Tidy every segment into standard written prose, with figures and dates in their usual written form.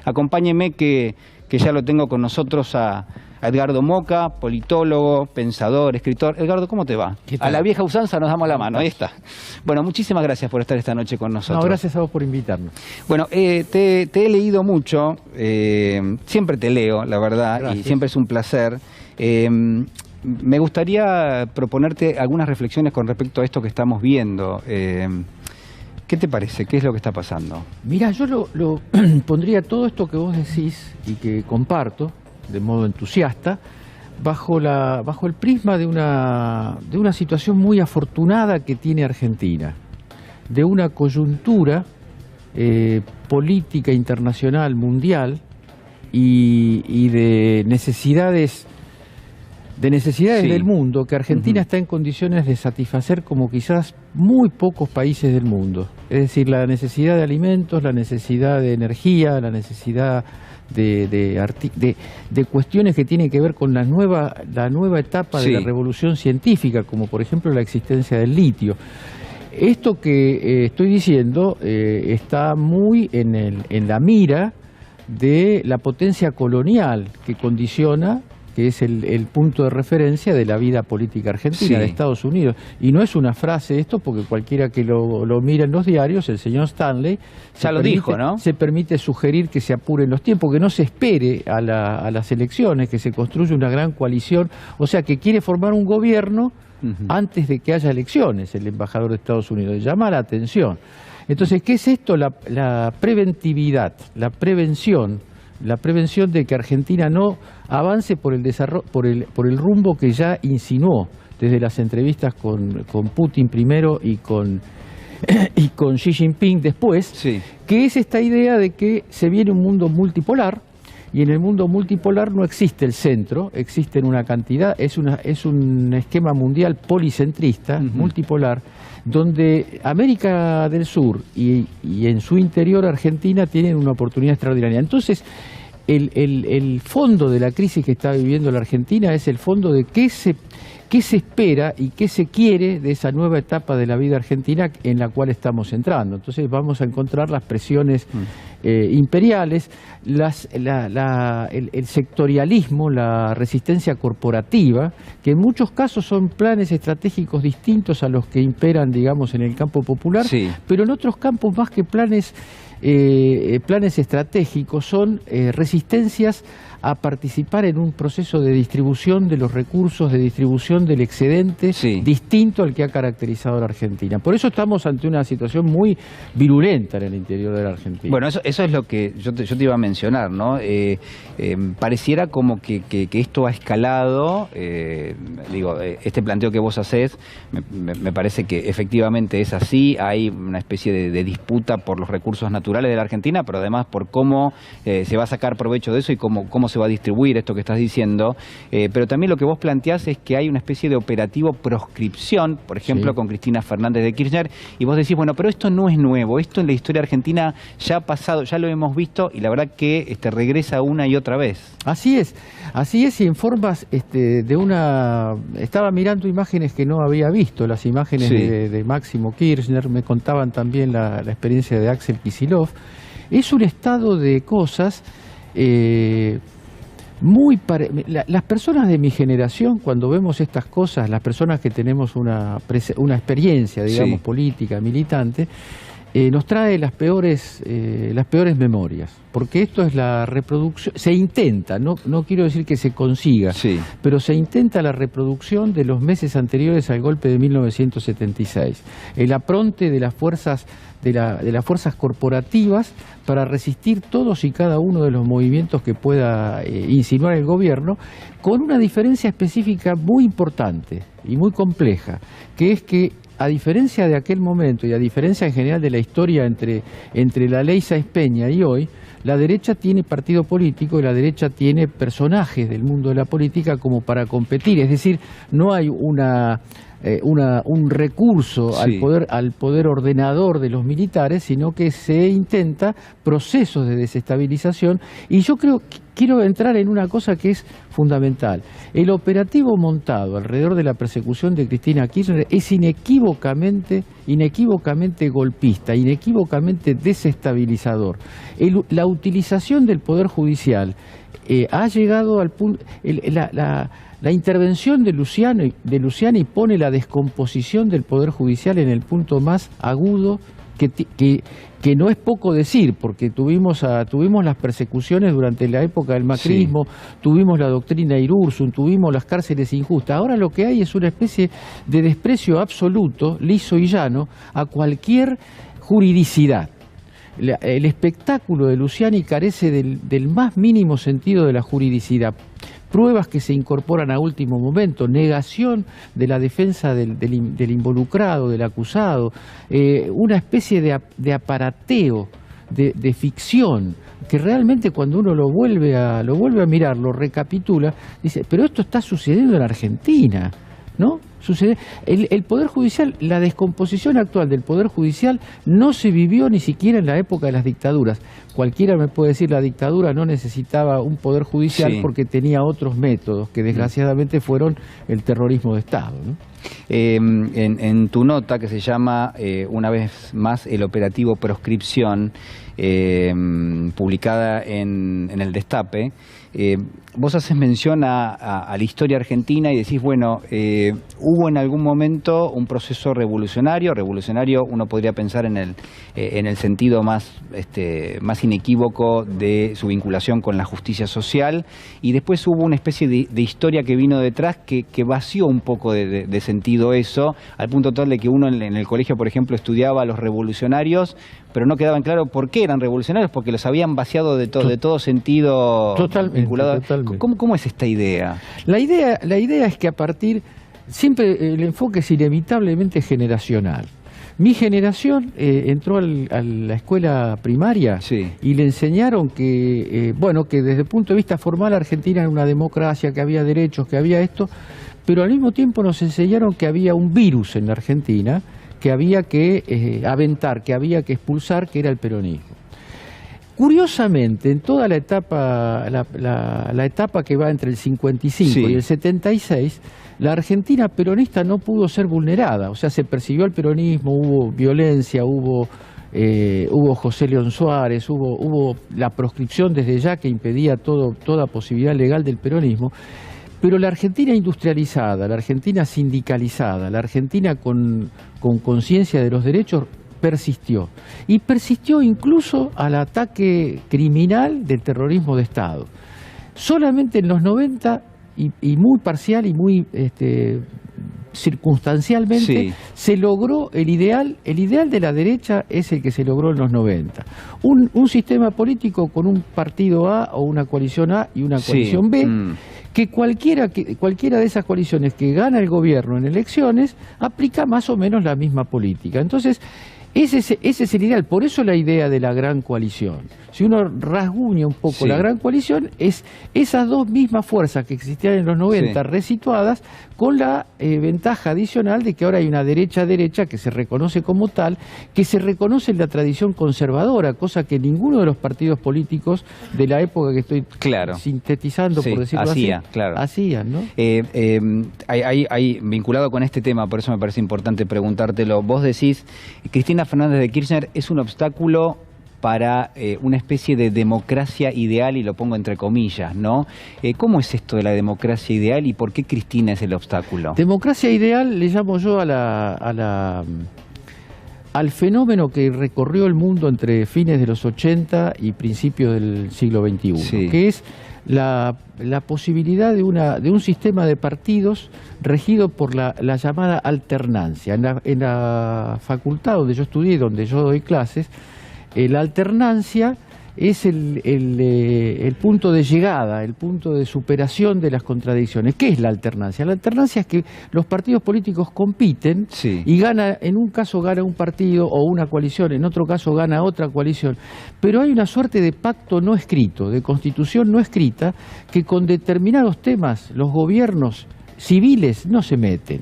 Acompáñeme que ya lo tengo con nosotros a Edgardo Moca, politólogo, pensador, escritor. Edgardo, ¿cómo te va? A la vieja usanza nos damos la mano, ahí está. Bueno, muchísimas gracias por estar esta noche con nosotros. No, gracias a vos por invitarnos. Bueno, te he leído mucho, siempre te leo, la verdad, gracias. Y siempre es un placer. Me gustaría proponerte algunas reflexiones con respecto a esto que estamos viendo. ¿Qué te parece? ¿Qué es lo que está pasando? Mira, yo lo pondría todo esto que vos decís y que comparto de modo entusiasta bajo el prisma de una situación muy afortunada que tiene Argentina, de una coyuntura política internacional mundial y de necesidades del mundo que Argentina está en condiciones de satisfacer como quizás muy pocos países del mundo. Es decir, la necesidad de alimentos, la necesidad de energía, la necesidad de cuestiones que tienen que ver con la nueva etapa de la revolución científica, como por ejemplo la existencia del litio. Esto que estoy diciendo está muy en la mira de la potencia colonial que condiciona, que es el punto de referencia de la vida política argentina, de Estados Unidos. Y no es una frase esto, porque cualquiera que lo mira en los diarios, el señor Stanley, dijo, ¿no? Se permite sugerir que se apuren los tiempos, que no se espere a las elecciones, que se construya una gran coalición, o sea, que quiere formar un gobierno antes de que haya elecciones, el embajador de Estados Unidos. Llama la atención. Entonces, ¿qué es esto? La preventividad, la prevención de que Argentina no avance por el rumbo que ya insinuó desde las entrevistas con Putin primero y con Xi Jinping después, que es esta idea de que se viene un mundo multipolar, y en el mundo multipolar no existe el centro, existen una cantidad, es un esquema mundial policentrista, multipolar, donde América del Sur y en su interior Argentina tienen una oportunidad extraordinaria. Entonces, el fondo de la crisis que está viviendo la Argentina es el fondo de qué se espera y qué se quiere de esa nueva etapa de la vida argentina en la cual estamos entrando. Entonces vamos a encontrar las presiones imperiales, el sectorialismo, la resistencia corporativa, que en muchos casos son planes estratégicos distintos a los que imperan, digamos, en el campo popular, pero en otros campos más que planes estratégicos son resistencias a participar en un proceso de distribución de los recursos, de distribución del excedente, distinto al que ha caracterizado a la Argentina. Por eso estamos ante una situación muy virulenta en el interior de la Argentina. Bueno, eso es lo que yo te iba a mencionar, ¿no? Pareciera como que esto ha escalado, este planteo que vos hacés, me parece que efectivamente es así, hay una especie de disputa por los recursos naturales de la Argentina, pero además por cómo se va a sacar provecho de eso y cómo se va a distribuir esto que estás diciendo, pero también lo que vos planteás es que hay una especie de operativo proscripción, por ejemplo, con Cristina Fernández de Kirchner, y vos decís, bueno, pero esto no es nuevo, esto en la historia argentina ya ha pasado, ya lo hemos visto, y la verdad que regresa una y otra vez. Así es, y en formas estaba mirando imágenes que no había visto, las imágenes de Máximo Kirchner, me contaban también la experiencia de Axel Kicillof. Es un estado de cosas las personas de mi generación, cuando vemos estas cosas, las personas que tenemos una experiencia, digamos, política, militante, nos trae las peores memorias, porque esto es la reproducción, se intenta, no quiero decir que se consiga, pero se intenta la reproducción de los meses anteriores al golpe de 1976, el apronte de las fuerzas de las fuerzas corporativas para resistir todos y cada uno de los movimientos que pueda insinuar el gobierno, con una diferencia específica muy importante y muy compleja, que es que a diferencia de aquel momento y a diferencia en general de la historia entre la ley Sáenz Peña y hoy, la derecha tiene partido político y la derecha tiene personajes del mundo de la política como para competir. Es decir, no hay una un recurso Sí. al poder ordenador de los militares, sino que se intenta procesos de desestabilización. Y yo quiero entrar en una cosa que es fundamental. El operativo montado alrededor de la persecución de Cristina Kirchner es inequívocamente golpista, inequívocamente desestabilizador. La utilización del Poder Judicial ha llegado al punto... La intervención de Luciani pone la descomposición del Poder Judicial en el punto más agudo, que no es poco decir, porque tuvimos las persecuciones durante la época del macrismo, sí. Tuvimos la doctrina Irurzun, tuvimos las cárceles injustas. Ahora lo que hay es una especie de desprecio absoluto, liso y llano, a cualquier juridicidad. El espectáculo de Luciani carece del más mínimo sentido de la juridicidad. Pruebas que se incorporan a último momento, negación de la defensa del involucrado, del acusado, una especie de aparateo, de ficción, que realmente cuando uno lo vuelve a mirar, lo recapitula, dice, pero esto está sucediendo en Argentina, ¿no? Sucede. El Poder Judicial, la descomposición actual del Poder Judicial no se vivió ni siquiera en la época de las dictaduras. Cualquiera me puede decir la dictadura no necesitaba un Poder Judicial, sí, porque tenía otros métodos que desgraciadamente fueron el terrorismo de Estado, ¿no? En tu nota, que se llama una vez más el operativo Proscripción, publicada en el Destape, vos haces mención a la historia argentina y decís, bueno, hubo en algún momento un proceso revolucionario uno podría pensar en el sentido más inequívoco de su vinculación con la justicia social, y después hubo una especie de historia que vino detrás que vació un poco de sentido eso, al punto tal de que uno en el colegio, por ejemplo, estudiaba a los revolucionarios, pero no quedaban claro por qué eran revolucionarios, porque los habían vaciado de todo sentido vinculado. Totalmente. ¿Cómo es esta idea? La idea es que a partir... Siempre el enfoque es inevitablemente generacional. Mi generación entró a la escuela primaria, sí, y le enseñaron que desde el punto de vista formal Argentina era una democracia, que había derechos, que había esto, pero al mismo tiempo nos enseñaron que había un virus en la Argentina que había que aventar, que había que expulsar, que era el peronismo. Curiosamente, en toda la etapa, la etapa que va entre el 55 sí, y el 76, la Argentina peronista no pudo ser vulnerada. O sea, se persiguió el peronismo, hubo violencia, hubo José León Suárez, hubo la proscripción desde ya que impedía toda posibilidad legal del peronismo. Pero la Argentina industrializada, la Argentina sindicalizada, la Argentina con conciencia de los derechos, persistió. Y persistió incluso al ataque criminal del terrorismo de Estado. Solamente en los 90, y muy parcial y muy circunstancialmente, sí, se logró el ideal de la derecha es el que se logró en los 90. Un sistema político con un partido A o una coalición A y una coalición B, que cualquiera de esas coaliciones que gana el gobierno en elecciones aplica más o menos la misma política. Entonces, ese es el ideal, por eso la idea de la gran coalición. Si uno rasguña un poco, sí, la gran coalición es esas dos mismas fuerzas que existían en los 90, sí, resituadas, con la ventaja adicional de que ahora hay una derecha que se reconoce como tal, que se reconoce en la tradición conservadora, cosa que ninguno de los partidos políticos de la época que estoy sintetizando, por decirlo hacían, ¿no? Hay vinculado con este tema, por eso me parece importante preguntártelo. Vos decís, Cristina Fernández de Kirchner es un obstáculo para una especie de democracia ideal, y lo pongo entre comillas, ¿no? ¿Cómo es esto de la democracia ideal y por qué Cristina es el obstáculo? Democracia ideal le llamo yo al fenómeno que recorrió el mundo entre fines de los 80 y principios del siglo XXI, sí, que es la posibilidad de un sistema de partidos regido por la llamada alternancia. En la facultad donde yo estudié, donde yo doy clases, la alternancia es el punto de llegada, el punto de superación de las contradicciones. ¿Qué es la alternancia? La alternancia es que los partidos políticos compiten, sí, y en un caso gana un partido o una coalición, en otro caso gana otra coalición, pero hay una suerte de pacto no escrito, de constitución no escrita, que con determinados temas los gobiernos civiles no se meten.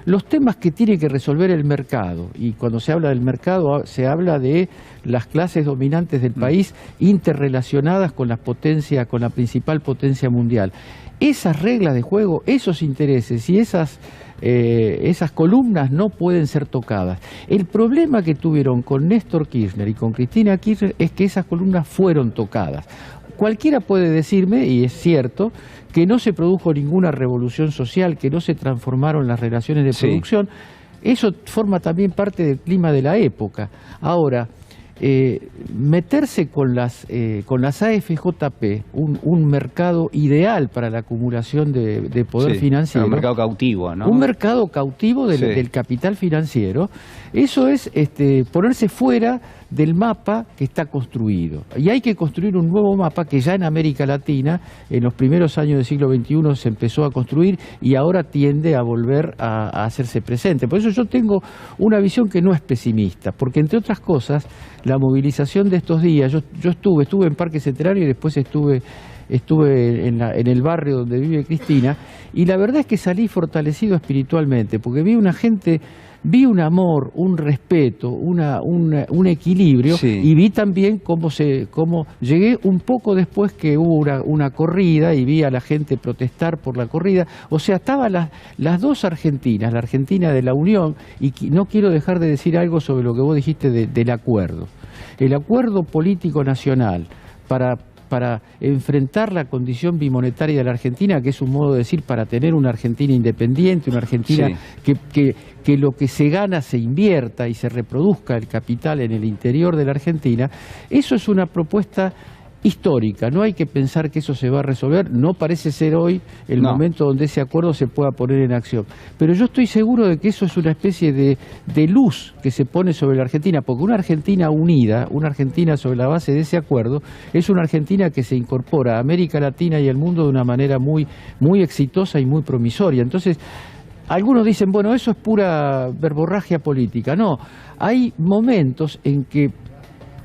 Los temas que tiene que resolver el mercado, y cuando se habla del mercado se habla de las clases dominantes del país interrelacionadas con la principal potencia mundial. Esas reglas de juego, esos intereses y esas columnas no pueden ser tocadas. El problema que tuvieron con Néstor Kirchner y con Cristina Kirchner es que esas columnas fueron tocadas. Cualquiera puede decirme, y es cierto, que no se produjo ninguna revolución social, que no se transformaron las relaciones de producción. Eso forma también parte del clima de la época. Ahora, meterse con las AFJP, un mercado ideal para la acumulación de poder financiero. Un mercado cautivo, ¿no? Un mercado cautivo del capital financiero. Eso es ponerse fuera del mapa que está construido. Y hay que construir un nuevo mapa que ya en América Latina, en los primeros años del siglo XXI, se empezó a construir y ahora tiende a volver a hacerse presente. Por eso yo tengo una visión que no es pesimista, porque entre otras cosas, la movilización de estos días, yo estuve en Parque Centenario y después estuve en el barrio donde vive Cristina, y la verdad es que salí fortalecido espiritualmente, porque vi un amor, un respeto, un equilibrio, y vi también cómo llegué un poco después que hubo una corrida y vi a la gente protestar por la corrida. O sea, estaban las dos Argentinas, la Argentina de la Unión, y no quiero dejar de decir algo sobre lo que vos dijiste del acuerdo. El acuerdo político nacional para enfrentar la condición bimonetaria de la Argentina, que es un modo de decir para tener una Argentina independiente, una Argentina que lo que se gana se invierta y se reproduzca el capital en el interior de la Argentina. Eso es una propuesta histórica, no hay que pensar que eso se va a resolver, no parece ser hoy el momento donde ese acuerdo se pueda poner en acción, pero yo estoy seguro de que eso es una especie de luz que se pone sobre la Argentina, porque una Argentina unida, una Argentina sobre la base de ese acuerdo, es una Argentina que se incorpora a América Latina y al mundo de una manera muy, muy exitosa y muy promisoria. Entonces, algunos dicen, bueno, eso es pura verborragia política. No, hay momentos en que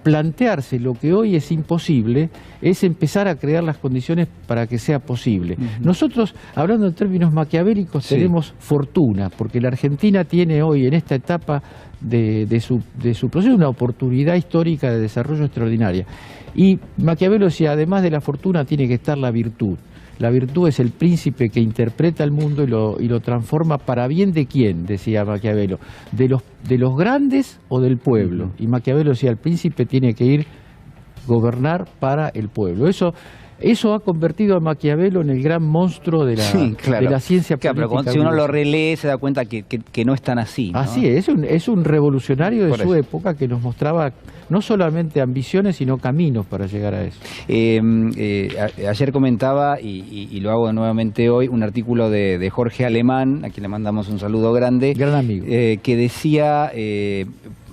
plantearse lo que hoy es imposible es empezar a crear las condiciones para que sea posible. Nosotros, hablando en términos maquiavélicos, tenemos fortuna, porque la Argentina tiene hoy, en esta etapa de su proceso, una oportunidad histórica de desarrollo extraordinaria. Y Maquiavelo decía, además de la fortuna tiene que estar la virtud. La virtud es el príncipe que interpreta el mundo y lo transforma para bien de quién, decía Maquiavelo, de los grandes o del pueblo. Y Maquiavelo decía, el príncipe tiene que gobernar para el pueblo. Eso ha convertido a Maquiavelo en el gran monstruo de la ciencia política. Pero si uno lo relee se da cuenta que no es tan así, ¿no? Así es un revolucionario de su época que nos mostraba no solamente ambiciones, sino caminos para llegar a eso. Ayer comentaba, y lo hago nuevamente hoy, un artículo de Jorge Alemán, a quien le mandamos un saludo grande. Gran amigo. Que decía...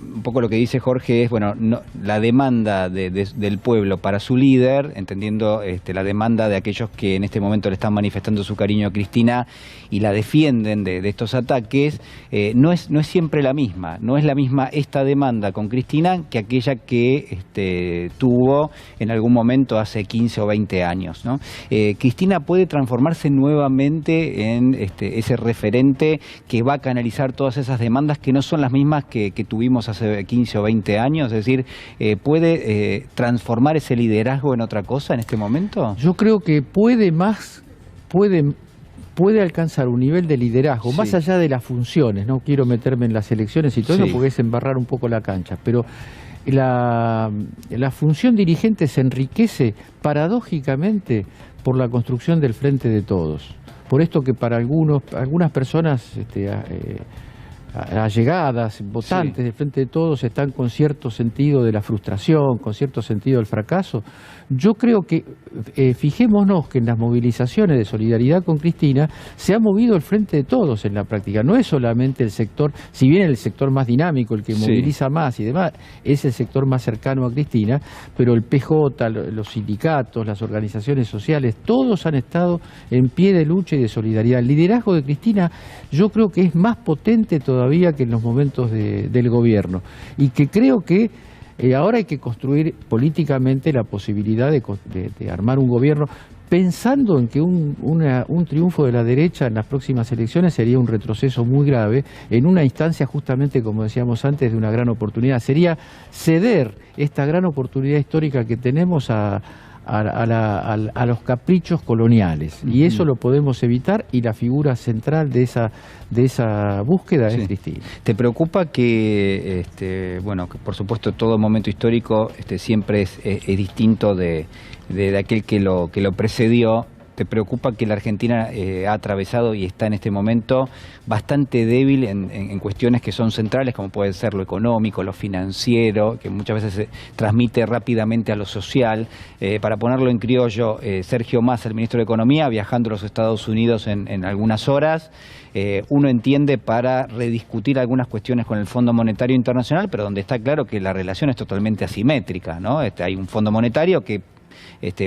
un poco lo que dice Jorge es, bueno, la demanda del pueblo para su líder, entendiendo la demanda de aquellos que en este momento le están manifestando su cariño a Cristina y la defienden de estos ataques, no es siempre la misma. No es la misma esta demanda con Cristina que aquella que tuvo en algún momento hace 15 o 20 años, ¿no? Cristina puede transformarse nuevamente en ese referente que va a canalizar todas esas demandas que no son las mismas que tuvimos hace 15 o 20 años, es decir, ¿puede transformar ese liderazgo en otra cosa en este momento? Yo creo que puede alcanzar un nivel de liderazgo, más allá de las funciones, no quiero meterme en las elecciones y todo eso porque es embarrar un poco la cancha, pero la función dirigente se enriquece paradójicamente por la construcción del Frente de Todos. Por esto que para algunas personas allegadas, votantes del Frente de Todos, están con cierto sentido de la frustración, con cierto sentido del fracaso. Yo creo que, fijémonos que en las movilizaciones de solidaridad con Cristina se ha movido el Frente de Todos en la práctica. No es solamente el sector, si bien el sector más dinámico, el que moviliza más y demás, es el sector más cercano a Cristina, pero el PJ, los sindicatos, las organizaciones sociales, todos han estado en pie de lucha y de solidaridad. El liderazgo de Cristina yo creo que es más potente todavía que en los momentos del gobierno, y que creo que ahora hay que construir políticamente la posibilidad de armar un gobierno. pensando en que un triunfo de la derecha en las próximas elecciones sería un retroceso muy grave, en una instancia justamente, como decíamos antes, de una gran oportunidad. Sería ceder esta gran oportunidad histórica que tenemos a los caprichos coloniales, y eso lo podemos evitar, y la figura central de esa búsqueda es Cristina. ¿Te preocupa que, bueno, que por supuesto todo momento histórico siempre es distinto de aquel que lo precedió? ¿Te preocupa que la Argentina ha atravesado y está en este momento bastante débil en cuestiones que son centrales, como puede ser lo económico, lo financiero, que muchas veces se transmite rápidamente a lo social? Para ponerlo en criollo, Sergio Massa, el ministro de Economía, viajando a los Estados Unidos en algunas horas, uno entiende para rediscutir algunas cuestiones con el Fondo Monetario Internacional, pero donde está claro que la relación es totalmente asimétrica, ¿no? Hay un Fondo Monetario que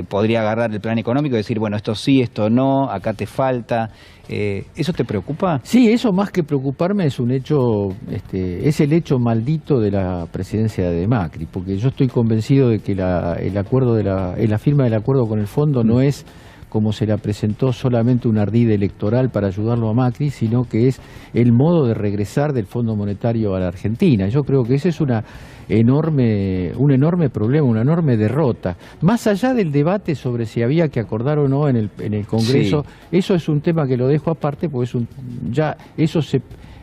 podría agarrar el plan económico y decir, bueno, esto sí, esto no, acá te falta. ¿Eso te preocupa? Sí, eso más que preocuparme es un hecho, es el hecho maldito de la presidencia de Macri, porque yo estoy convencido de que la firma del acuerdo con el fondo no es, como se la presentó, solamente un ardid electoral para ayudarlo a Macri, sino que es el modo de regresar del Fondo Monetario a la Argentina. Yo creo que ese es un enorme problema, una enorme derrota. Más allá del debate sobre si había que acordar o no en el Congreso, sí, eso es un tema que lo dejo aparte, porque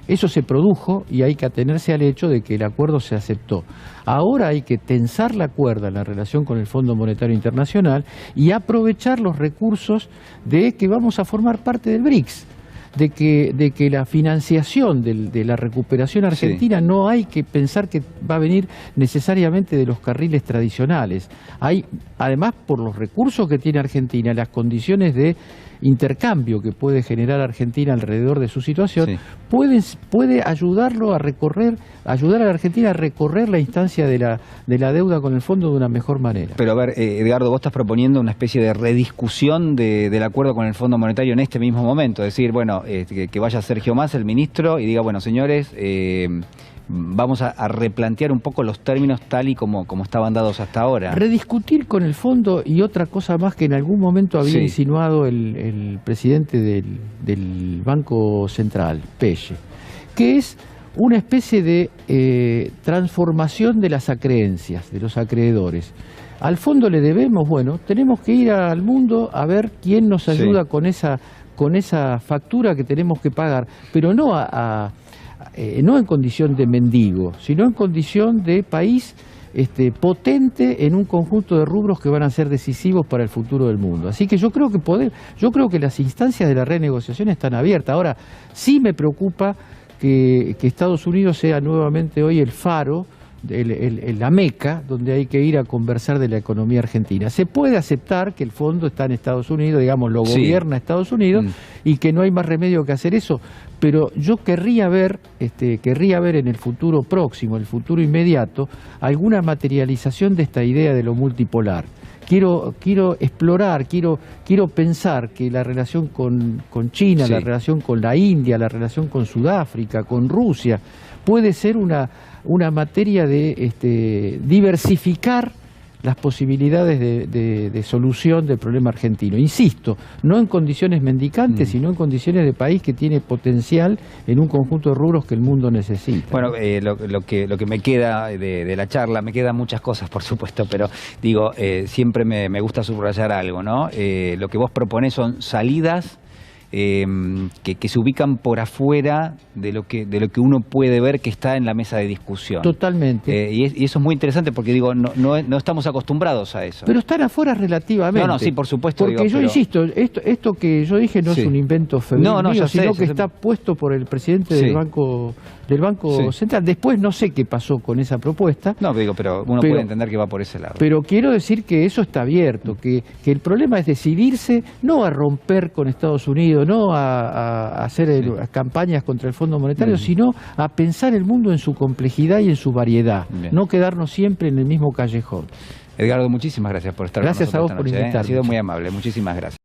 eso se produjo y hay que atenerse al hecho de que el acuerdo se aceptó. Ahora hay que tensar la cuerda en la relación con el Fondo Monetario Internacional y aprovechar los recursos de que vamos a formar parte del BRICS, de que la financiación de la recuperación argentina, sí, no hay que pensar que va a venir necesariamente de los carriles tradicionales. Hay, además, por los recursos que tiene Argentina, las condiciones de intercambio que puede generar Argentina alrededor de su situación, sí, puede ayudar a la Argentina a recorrer la instancia de la deuda con el fondo de una mejor manera. Pero a ver, Edgardo, vos estás proponiendo una especie de rediscusión del acuerdo con el Fondo Monetario en este mismo momento, es decir, bueno, que vaya Sergio Massa, el ministro, y diga, bueno, señores, vamos a replantear un poco los términos tal y como estaban dados hasta ahora. Rediscutir con el fondo, y otra cosa más que en algún momento había insinuado el presidente del Banco Central, Pelle, que es una especie de transformación de las acreencias, de los acreedores. Al fondo le debemos, bueno, tenemos que ir al mundo a ver quién nos ayuda con esa factura que tenemos que pagar, pero no no en condición de mendigo, sino en condición de país potente en un conjunto de rubros que van a ser decisivos para el futuro del mundo. Así que yo creo que las instancias de la renegociación están abiertas. Ahora, sí me preocupa que Estados Unidos sea nuevamente hoy el faro, la meca donde hay que ir a conversar de la economía argentina. Se puede aceptar que el fondo está en Estados Unidos, digamos, lo gobierna Estados Unidos, y que no hay más remedio que hacer eso, pero yo querría ver en el futuro próximo, el futuro inmediato, alguna materialización de esta idea de lo multipolar. Quiero explorar, quiero pensar que la relación con China, la relación con la India, la relación con Sudáfrica, con Rusia, puede ser una materia de diversificar las posibilidades de solución del problema argentino. Insisto, no en condiciones mendicantes, sino en condiciones de país que tiene potencial en un conjunto de rubros que el mundo necesita. Bueno, lo que me queda de la charla, me quedan muchas cosas, por supuesto, pero digo, siempre me gusta subrayar algo, ¿no? Lo que vos proponés son salidas que se ubican por afuera de lo que uno puede ver que está en la mesa de discusión. Totalmente. Y eso es muy interesante porque digo, no estamos acostumbrados a eso. Pero están afuera relativamente. No, sí, por supuesto. Porque insisto, esto que yo dije no es un invento febril mío, sino que está puesto por el presidente del Banco Central. Después no sé qué pasó con esa propuesta. No, pero uno puede entender que va por ese lado. Pero quiero decir que eso está abierto, que el problema es decidirse no a romper con Estados Unidos, no a hacer campañas contra el Fondo Monetario, sino a pensar el mundo en su complejidad y en su variedad, no quedarnos siempre en el mismo callejón. Edgardo, muchísimas gracias por estar con nosotros. Gracias a vos por invitarme. Ha sido muy amable, muchísimas gracias.